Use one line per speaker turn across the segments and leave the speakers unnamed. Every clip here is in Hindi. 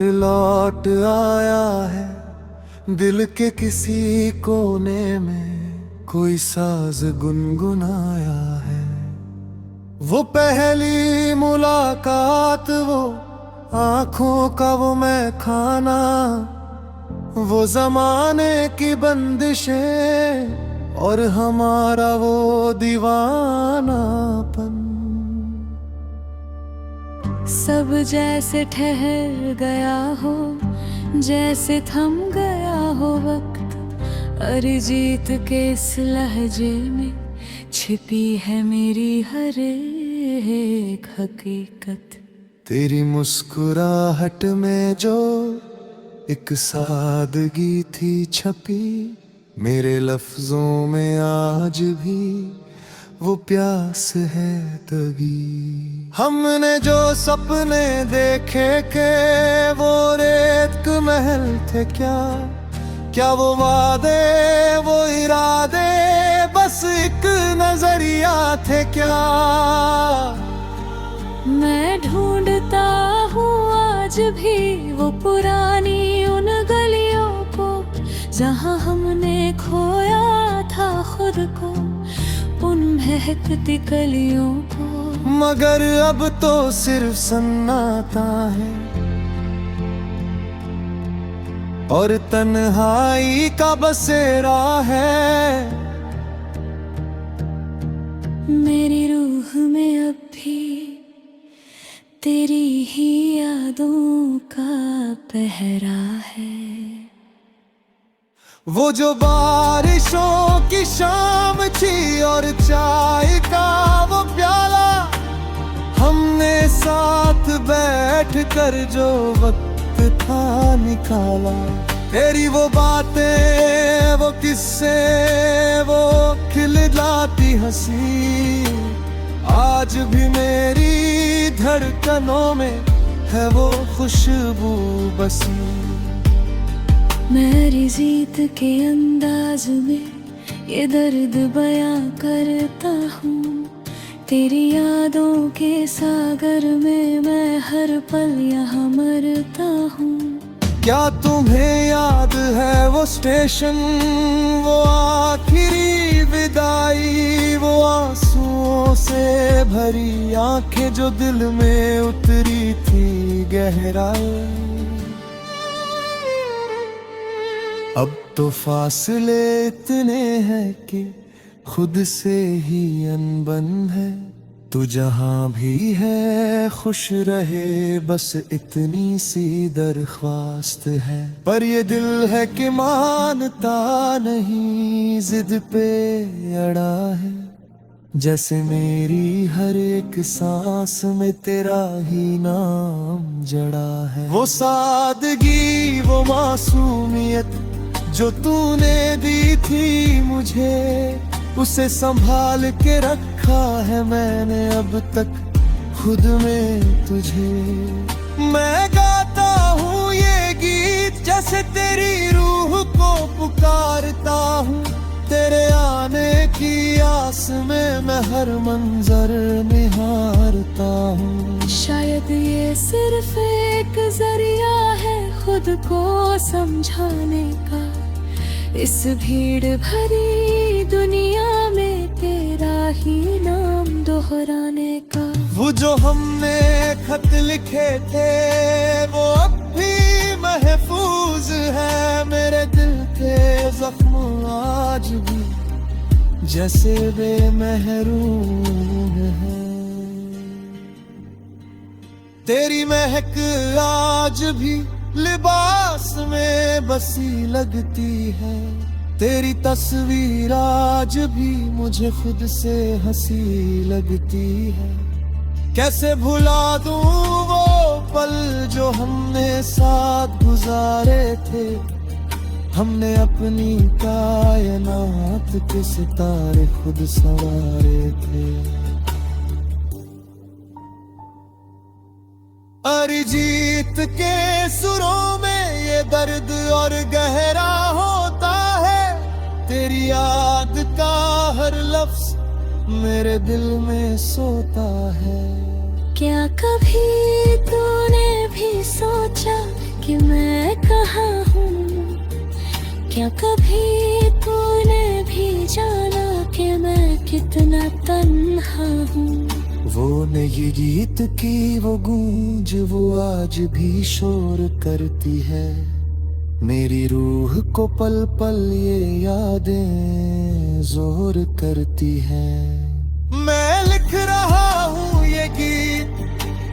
लौट आया है दिल के किसी कोने में, कोई साज गुनगुनाया है। वो पहली मुलाकात, वो आंखों का वो मैं खाना, वो जमाने की बंदिशें और हमारा वो दीवानापन।
सब जैसे ठहर गया हो, जैसे थम गया हो वक्त। अरिजीत के इस लहजे में छिपी है मेरी हर एक हकीकत।
तेरी मुस्कुराहट में जो एक सादगी थी छपी, मेरे लफ्जों में आज भी वो प्यास है दबी। हमने जो सपने देखे के वो रेत के महल थे क्या, क्या वो वादे वो इरादे बस एक नजरिया थे क्या।
मैं ढूंढता हूँ आज भी वो पुरानी उन गलियों को, जहाँ हमने खोया था खुद को, उन महकती कलियों को।
मगर अब तो सिर्फ सन्नाटा है और तन्हाई का बसेरा है।
मेरी रूह में अब भी तेरी ही यादों का पहरा है।
वो जो बारिशों की शाम थी और चाय का वो प्याला, हमने साथ बैठ कर जो वक्त था निकाला। तेरी वो बातें वो किस्से वो खिललाती हंसी, आज भी मेरी धड़कनों में है वो खुशबू बसी।
मैं अरिजीत के अंदाज में ये दर्द बयां करता हूँ। तेरी यादों के सागर में मैं हर पल यहाँ मरता हूँ।
क्या तुम्हें याद है वो स्टेशन, वो आखिरी विदाई, वो आंसुओं से भरी आंखें जो दिल में उतरी थी गहराई। अब तो फासले इतने हैं कि खुद से ही अनबन है। तू जहां भी है खुश रहे, बस इतनी सी दरख्वास्त है। पर ये दिल है कि मानता नहीं, जिद पे अड़ा है। जैसे मेरी हर एक सांस में तेरा ही नाम जड़ा है। वो सादगी वो मासूमियत जो तूने दी थी मुझे, उसे संभाल के रखा है मैंने अब तक खुद में तुझे। मैं गाता हूँ ये गीत जैसे तेरी रूह को पुकारता हूँ। तेरे आने की आस में मैं हर मंजर निहारता हूँ।
शायद ये सिर्फ एक जरिया है खुद को समझाने का, इस भीड़ भरी दुनिया में तेरा ही नाम दोहराने का।
वो जो हमने खत लिखे थे वो अब भी महफूज है। मेरे दिल के जख्म आज भी जैसे बेमहरूम है। तेरी महक आज भी लिबास में बसी लगती है। तेरी तस्वीर आज भी मुझे खुद से हंसी लगती है। कैसे भुला दूं वो पल जो हमने साथ गुजारे थे। हमने अपनी कायनात के सितारे खुद संवारे थे। अरिजीत के सुरों में ये दर्द और गहरा होता है। तेरी याद का हर लफ्ज मेरे दिल में सोता है।
क्या कभी तूने भी सोचा कि मैं कहाँ हूँ। क्या कभी तूने भी जाना कि मैं कितना तन्हा हूँ।
वो नई गीत की वो गूंज वो आज भी शोर करती है। मेरी रूह को पल पल ये यादें जोर करती हैं। मैं लिख रहा हूँ ये गीत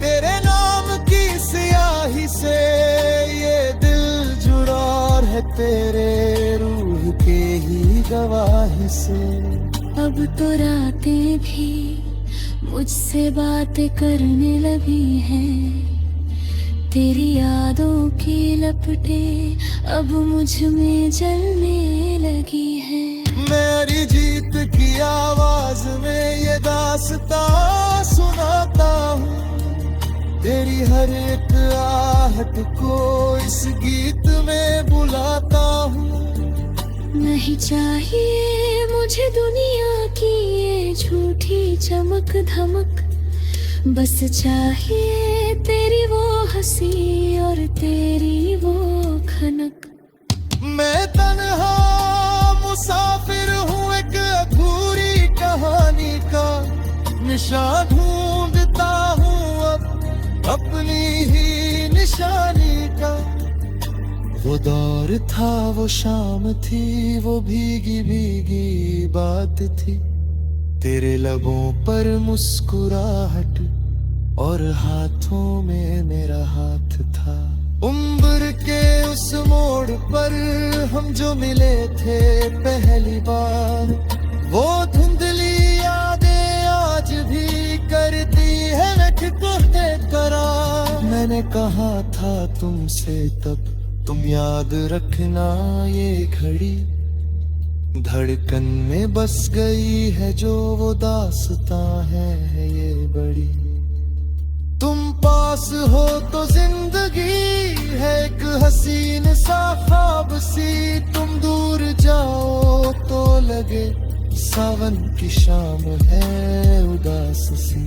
तेरे नाम की स्याही से। ये दिल जुड़ा है तेरे रूह के ही गवाही से।
अब तो रातें भी मुझसे बातें करने लगी हैं। तेरी यादों की लपटें अब मुझ में जलने लगी हैं।
मेरी जीत की आवाज में ये दास्तां सुनाता हूँ। तेरी हर एक आहट को इस गीत में बुलाता हूँ।
नहीं चाहिए मुझे दुनिया की ये झूठी चमक धमक। बस चाहिए तेरी वो हंसी और तेरी वो खनक।
मैं तन्हा मुसाफिर हूँ एक अधूरी कहानी का। निशान ढूंढता हूँ अब अपनी ही निशानी का। वो दौर था वो शाम थी वो भीगी भीगी बात थी। तेरे लबों पर मुस्कुराहट और हाथों में मेरा हाथ था। उम्र के उस मोड़ पर हम जो मिले थे पहली बार। वो धुंधली यादें आज भी करती है नटखटे करार। मैंने कहा था तुमसे तब तुम याद रखना ये घड़ी। धड़कन में बस गई है जो वो दास्तां है ये बड़ी। तुम पास हो तो जिंदगी है एक हसीन सा ख्वाब सी। तुम दूर जाओ तो लगे सावन की शाम है उदास सी।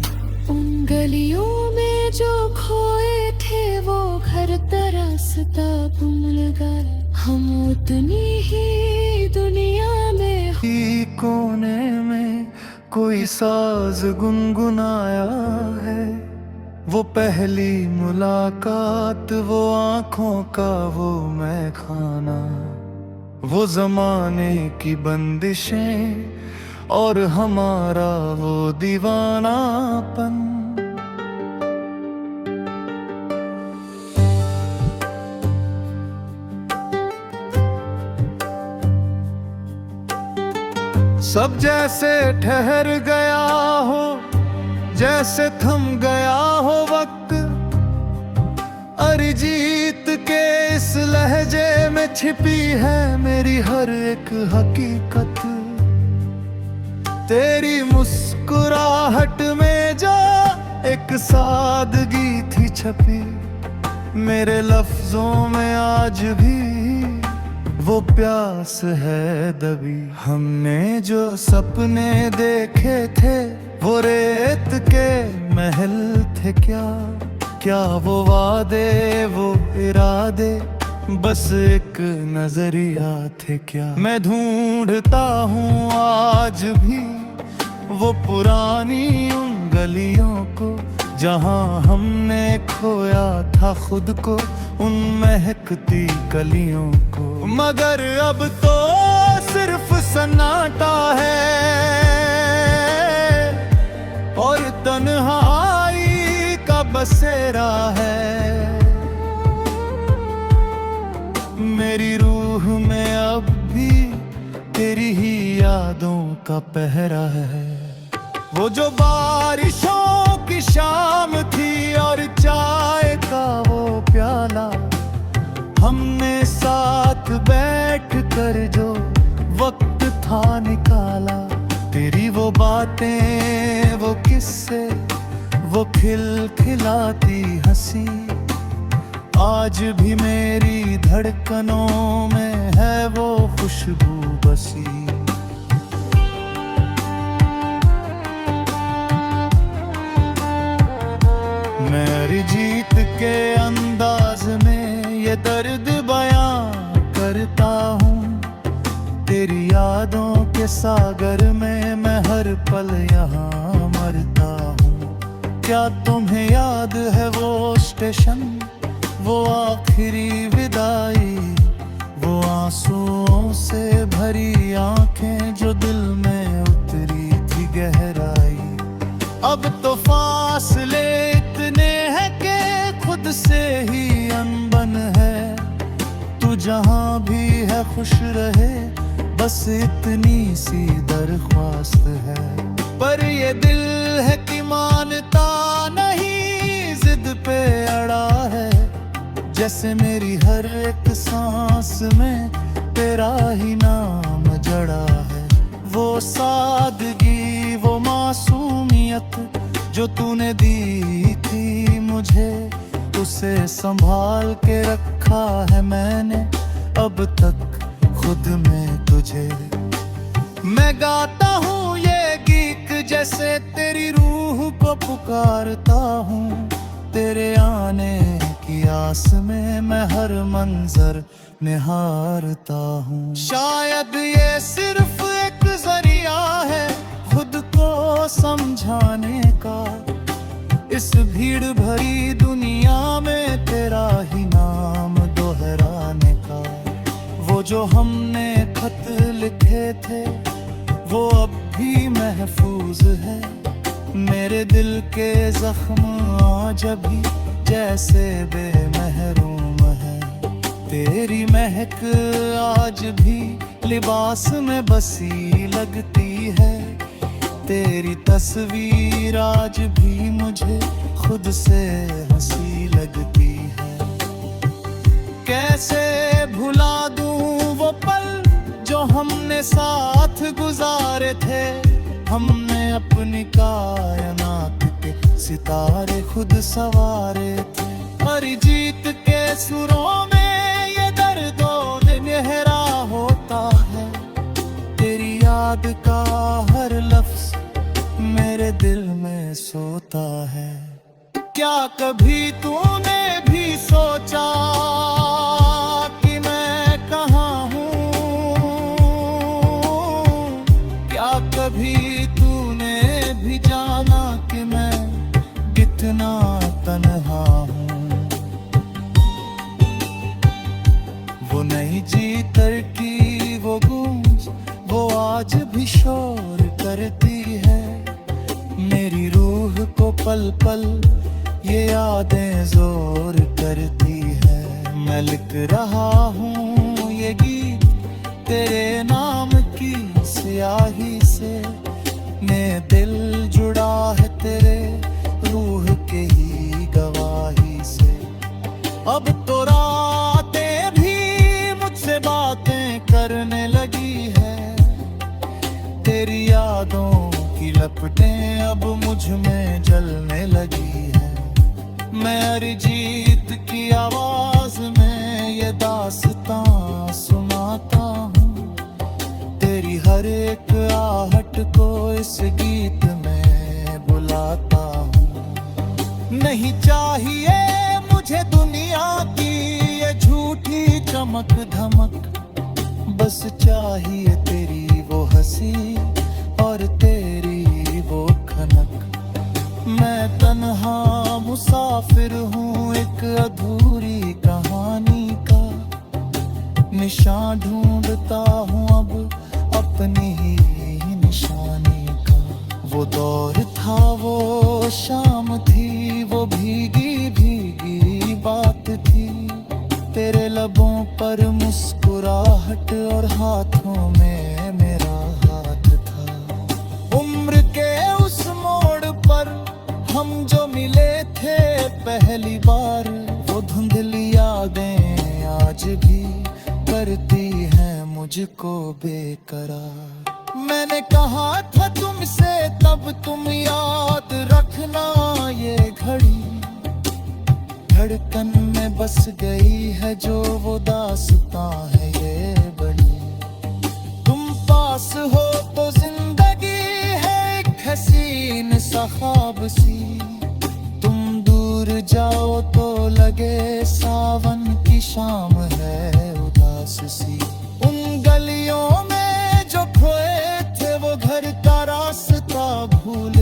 उन गलियों में जो खोए थे वो घर तरासता भूल गए। हम उतनी ही दुनिया में
कोने में कोई साज गुनगुनाया है। वो पहली मुलाकात वो आंखों का वो मैं खाना। वो जमाने की बंदिशें और हमारा वो दीवानापन। सब जैसे ठहर गया हो जैसे थम गया हो वक्त। अरिजीत के इस लहजे में छिपी है मेरी हर एक हकीकत। तेरी मुस्कुराहट में जो एक सादगी थी छपी। मेरे लफ्जों में आज भी वो प्यास है दबी। हमने जो सपने देखे थे वो रेत के महल थे क्या। क्या वो वादे वो इरादे बस एक नजरिया थे क्या। मैं ढूंढता हूँ आज भी वो पुरानी उन गलियों को जहाँ हमने खोया था खुद को उन महकती कलियों को। मगर अब तो सिर्फ सन्नाटा है और तन्हाई का बसेरा है। मेरी रूह में अब भी तेरी ही यादों का पहरा है। वो जो बारिशों की शाम थी और चाय का वो प्याला। हमने साथ बैठ कर जो वक्त था निकाला। तेरी वो बातें वो किस्से वो खिलखिलाती हंसी आज भी मेरी धड़कनों में है वो खुशबू बसी। मैं अरिजीत के अंदाज में ये ये दर्द बयां करता हूँ। तेरी यादों के सागर में मैं हर पल यहाँ मरता हूँ। क्या तुम्हें याद है वो स्टेशन, वो आखिरी विदाई, वो आंसुओं से भरी आंखें जो दिल में उतरी थी गहराई। अब तो फासले इतने हैं कि खुद से ही अनबन है। तू जहां भी है खुश रहे, बस इतनी सी दरख्वास्त है। पर ये दिल है कि मानता नहीं, जिद पे अड़ा है। जैसे मेरी हर एक सांस में तेरा ही नाम जड़ा है। वो सादगी, वो मासूमियत जो तूने दी थी मुझे, उसे संभाल के रखा है मैंने अब तक खुद में तुझे। मैं गाता हूँ ये गीत जैसे तेरी रूह को पुकारता हूँ। तेरे आने की आस में मैं हर मंजर निहारता हूँ। शायद ये सिर्फ एक जरिया है खुद को समझाने का। इस भीड़ भरी दुनिया में तेरा ही नाम दोहराने का। वो जो हमने खत लिखे थे वो अब भी महफूज है। मेरे दिल के जख्म आज भी जैसे बेमहरूम है। तेरी महक आज भी लिबास में बसी लगती है। तेरी तस्वीर आज भी मुझे खुद से हंसी लगती है। कैसे भुला दूं वो पल जो हमने साथ गुजारे थे। हमने अपनी कायनात के सितारे खुद सवारे थे। अरिजीत के सुरों में ये दर्दो गहरा होता है। तेरी याद का हर लफ्ज मेरे दिल में सोता है। क्या कभी तूने भी सोचा कि मैं कहाँ हूँ? क्या कभी तूने भी जाना कि मैं कितना तन्हा हूँ? वो नई जीतर की वो गूंज वो आज भी शोर करती है। मेरी रूह को पल पल ये यादें जोर करती है। मैं लिख रहा हूँ ये गीत तेरे नाम की स्याही से। मैं दिल जुड़ा है तेरे रूह के ही गवाही से। अब तो रातें भी मुझसे बातें करने लगी है। तेरी यादों की लपटें अब मुझ में जलने लगी है। मैं अरिजीत की आवाज में ये दास्तां सुनाता हूँ। तेरी हर एक आहट को इस गीत में बुलाता हूँ। नहीं चाहिए मुझे दुनिया की ये झूठी चमक धमक। बस चाहिए तेरी वो हंसी और तेरी वो खनक। मैं तन्हा मुसाफिर हूँ एक अधूरी कहानी का। निशान ढूंढता हूँ अब अपनी ही निशानी का। वो दौर था वो शाम थी वो भीगी भीगी बात थी। तेरे लबों पर मुस्कुराहट और हाथों में मेरा हाथ था। उम्र के उस मोड़ पर हम जो मिले थे पहली बार। वो धुंधली यादें आज भी करती हैं मुझको बेकरार। मैंने कहा था तुमसे तब तुम याद रखना ये घड़ी। धड़कन में बस गई है जो वो दास्तां है ये बड़ी। तुम पास हो तो जिंदगी है एक हसीन सा ख्वाब सी। तुम दूर जाओ तो लगे सावन की शाम है उदास सी। उन गलियों में जो खोए थे वो घर का रास्ता भूल